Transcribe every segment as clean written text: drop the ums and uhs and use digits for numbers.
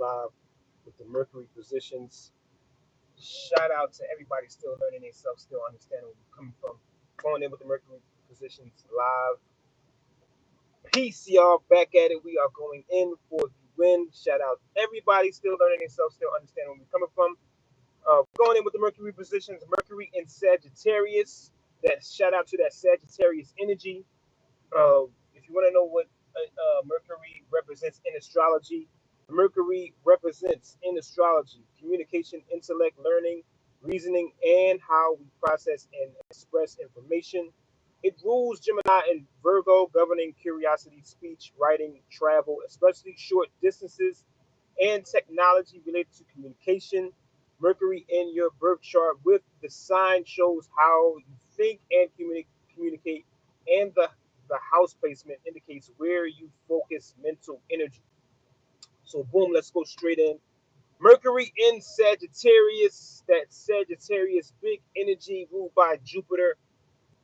live with the Mercury positions. Shout out to everybody still learning themselves, still understanding where we're coming from. Going in with the Mercury positions live. Peace, y'all. Back at it. We are going in for the win. Shout out everybody still learning themselves, still understanding where we're coming from. Going in with the Mercury positions, Mercury in Sagittarius. That shout out to that Sagittarius energy. If you want to know what Mercury represents in astrology, Mercury represents in astrology communication, intellect, learning, reasoning, and how we process and express information. It rules Gemini and Virgo, governing curiosity, speech, writing, travel, especially short distances, and technology related to communication. Mercury in your birth chart with the sign shows how you think and communicate, and the house placement indicates where you focus mental energy. So, boom, let's go straight in. Mercury in Sagittarius, that Sagittarius big energy ruled by Jupiter.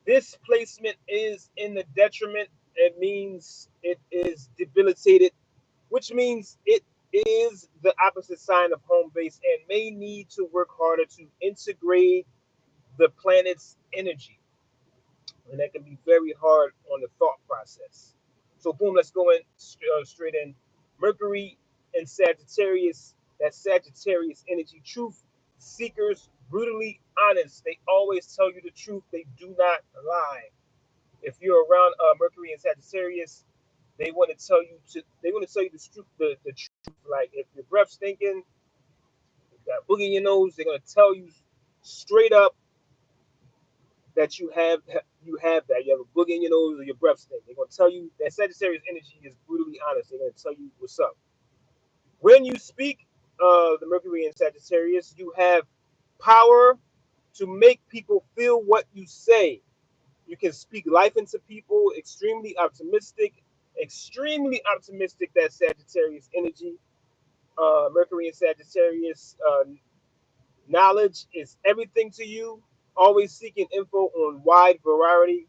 This placement is in the detriment. It means it is debilitated, which means it is the opposite sign of home base and may need to work harder to integrate the planet's energy. And that can be very hard on the thought process. So, boom, let's go in straight in. Mercury and Sagittarius, that Sagittarius energy, truth seekers, brutally honest. They always tell you the truth, they do not lie. If you're around Mercury and Sagittarius, they want to tell you the truth. Like if your breath stinking, you got a boogie in your nose, they're gonna tell you straight up that you have that. You have a boogie in your nose or your breath stink. They're gonna tell you that Sagittarius energy is brutally honest. They're gonna tell you what's up. When you speak the Mercury in Sagittarius, you have power to make people feel what you say. You can speak life into people, extremely optimistic, that Sagittarius energy. Mercury in Sagittarius, knowledge is everything to you, always seeking info on wide variety,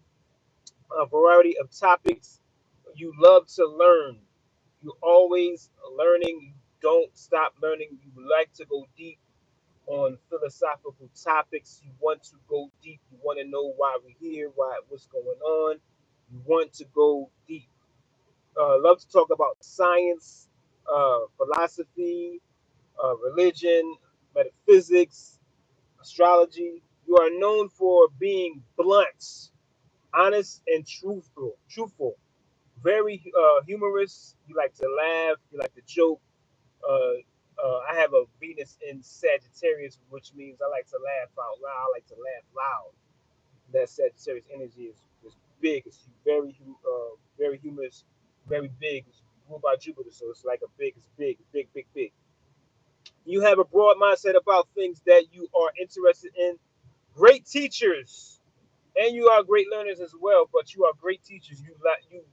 a variety of topics. You love to learn. You always learning. You don't stop learning. You like to go deep on philosophical topics. You want to go deep. You want to know why we're here, what's going on. You want to go deep. Love to talk about science, philosophy, religion, metaphysics, astrology. You are known for being blunt, honest, and truthful. Truthful. Very humorous. You like to laugh. You like to joke. I have a Venus in Sagittarius, which means I like to laugh out loud. I like to laugh loud. That Sagittarius energy is big. It's very humorous, very big. It's ruled by Jupiter, so it's like a big. It's big, big, big, big. You have a broad mindset about things that you are interested in. Great teachers, and you are great learners as well. But you are great teachers. You like you.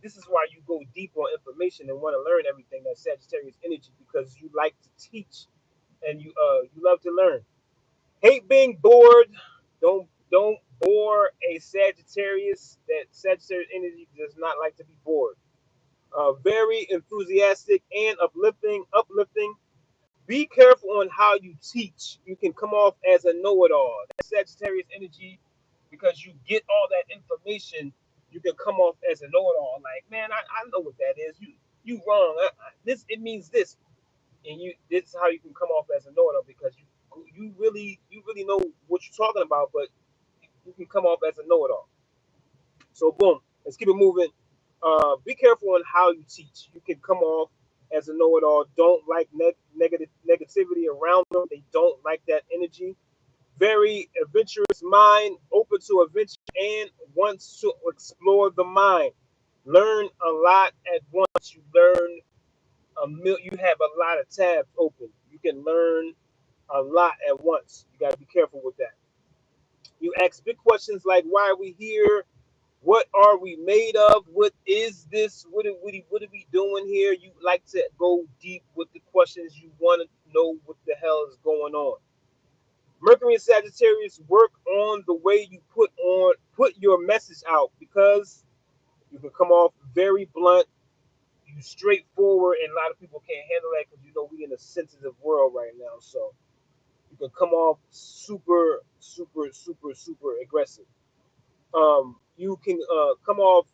This is why you go deep on information and want to learn everything. That Sagittarius energy, because you like to teach and you love to learn. Hate being bored. Don't bore a Sagittarius. That Sagittarius energy does not like to be bored. Very enthusiastic and uplifting. Uplifting. Be careful on how you teach. You can come off as a know-it-all. That Sagittarius energy, because you get all that information, you can come off as a know-it-all. Like, man, I know what that is. You wrong. This it means this, and you this is how you can come off as a know-it-all because you really know what you're talking about, but you can come off as a know-it-all. So boom, let's keep it moving. Be careful on how you teach. You can come off as a know-it-all. Don't like negative negativity around them. They don't like that energy. Very adventurous mind, open to adventure, and wants to explore the mind. Learn a lot at once. You have a lot of tabs open. You can learn a lot at once. You got to be careful with that. You ask big questions like, why are we here? What are we made of? What is this? What are we doing here? You like to go deep with the questions. You want to know what the hell is going on. Mercury and Sagittarius work on the way you put your message out because you can come off very blunt. You straightforward, and a lot of people can't handle that because we in a sensitive world right now. So you can come off super, super, super, super aggressive. You can come off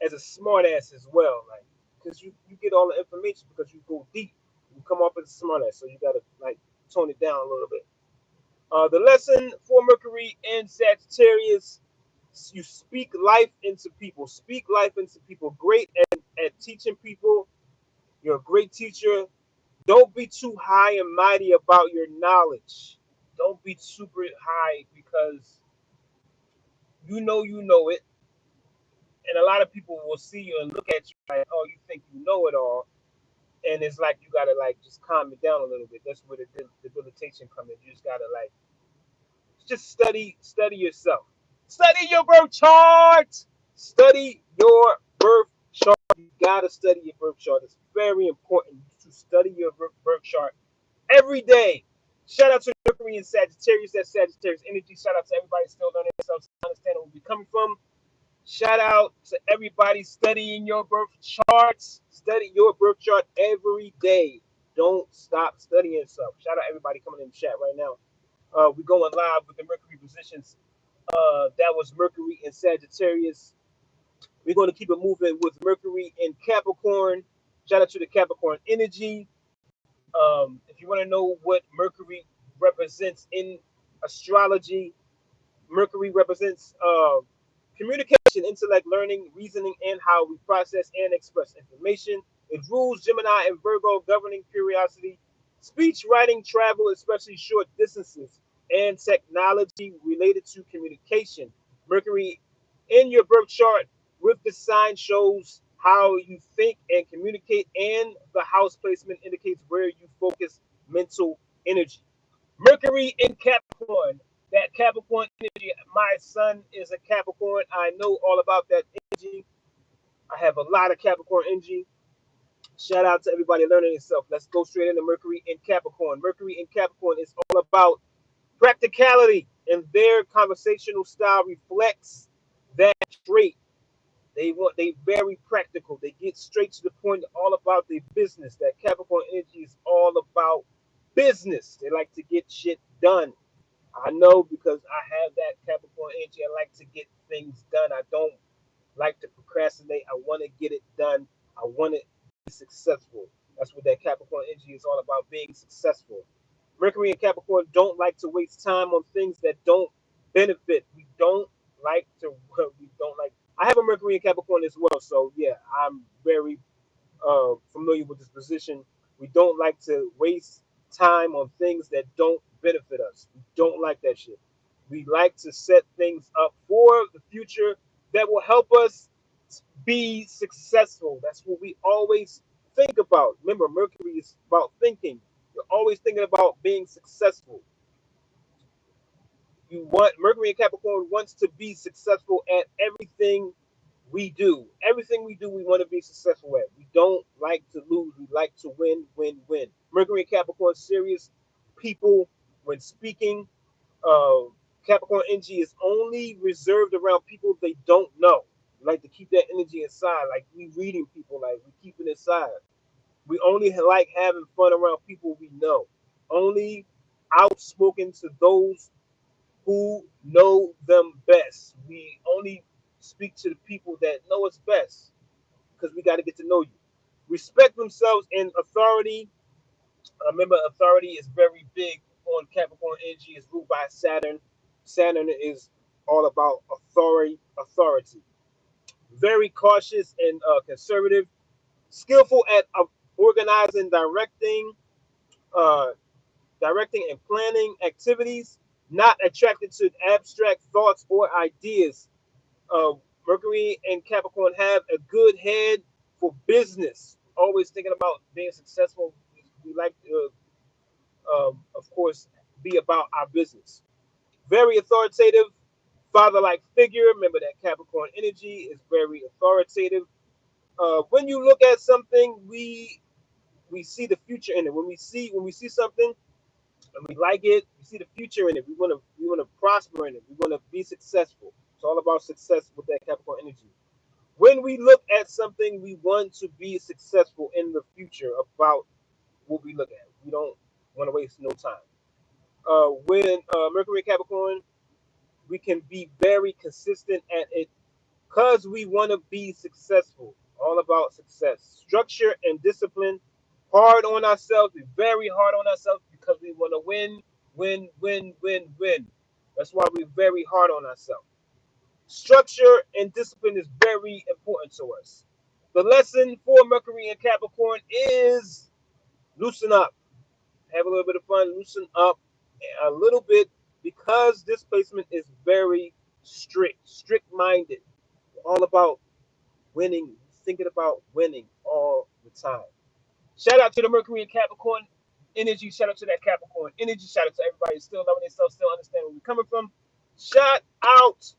as a smart ass as well, like because you get all the information because you go deep. You come off as a smart ass, so you gotta like tone it down a little bit. The lesson for Mercury and Sagittarius: you speak life into people. Speak life into people. Great at teaching people. You're a great teacher. Don't be too high and mighty about your knowledge. Don't be super high because you know it, and a lot of people will see you and look at you like, oh, you think you know it all, and it's like you gotta like just calm it down a little bit. That's where the debilitation comes in. You just gotta like just study yourself. Study your birth chart. Study your birth chart. You gotta study your birth chart. It's very important to study your birth chart every day. Shout out to Mercury and Sagittarius. That's Sagittarius energy. Shout out to everybody still learning themselves, understanding where we're coming from. Shout out to everybody studying your birth charts. Study your birth chart every day. Don't stop studying yourself. Shout out everybody coming in the chat right now. We're going live with the Mercury positions. That was Mercury in Sagittarius. We're going to keep it moving with Mercury in Capricorn. Shout out to the Capricorn energy. If you want to know what Mercury represents in astrology, Mercury represents communication, intellect, learning, reasoning, and how we process and express information. It rules Gemini and Virgo, governing curiosity, speech, writing, travel, especially short distances, and technology related to communication. Mercury in your birth chart with the sign shows how you think and communicate, and the house placement indicates where you focus mental energy. Mercury in Capricorn. That Capricorn energy. My son is a Capricorn. I know all about that energy. I have a lot of Capricorn energy. Shout out to everybody learning itself. Let's go straight into Mercury in Capricorn. Mercury in Capricorn is all about practicality, and their conversational style reflects that trait. They very practical. They get straight to the point, all about their business. That Capricorn energy is all about business. They like to get shit done. I know because I have that Capricorn energy. I like to get things done. I don't like to procrastinate. I want to get it done. I want to be successful. That's what that Capricorn energy is all about, being successful. Mercury and Capricorn don't like to waste time on things that don't benefit. We don't like to, we don't like. I have a Mercury and Capricorn as well. So, yeah, I'm very familiar with this position. We don't like to waste time on things that don't benefit us. We don't like that shit. We like to set things up for the future that will help us be successful. That's what we always think about. Remember, Mercury is about thinking. You're always thinking about being successful. You want Mercury and Capricorn wants to be successful at everything we do. Everything we do, we want to be successful at. We don't like to lose. We like to win, win, win. Mercury and Capricorn serious people when speaking. Uh, Capricorn energy is only reserved around people they don't know. We like to keep that energy inside. Like we reading people, like we keep it inside. We only like having fun around people we know. Only outspoken to those who know them best. We only speak to the people that know us best because we got to get to know you. Respect themselves and authority. Remember, authority is very big on Capricorn energy. It's ruled by Saturn. Saturn is all about authority. Authority. Very cautious and conservative. Skillful at organizing, uh, directing and planning activities. Not attracted to abstract thoughts or ideas. uh, Mercury and Capricorn have a good head for business. Always thinking about being successful. We like to, of course, be about our business. Very authoritative, father-like figure. Remember that Capricorn energy is very authoritative. When you look at something, we see the future in it. When we see something and we like it, we see the future in it. We want to prosper in it. We want to be successful. It's all about success with that Capricorn energy. When we look at something, we want to be successful in the future about what we look at. We don't want to waste no time. When Mercury and Capricorn, we can be very consistent at it because we want to be successful. All about success, structure, and discipline. Hard on ourselves. Be very hard on ourselves because we want to win, win, win, win, win. That's why we're very hard on ourselves. Structure and discipline is very important to us. The lesson for Mercury and Capricorn is loosen up. Have a little bit of fun, loosen up a little bit because this placement is very strict minded, all about winning, thinking about winning all the time. Shout out to the Mercury and Capricorn energy. Shout out to that Capricorn energy. Shout out to everybody still loving themselves, still understanding where we're coming from. Shout out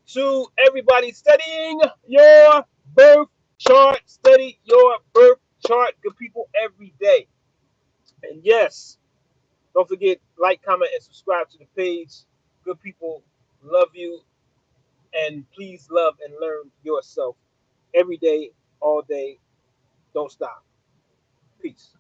to everybody studying your birth chart. Study your birth chart, good people, every day. And yes, don't forget, like, comment, and subscribe to the page. Good people, love you, and please love and learn yourself every day, all day. Don't stop. Peace.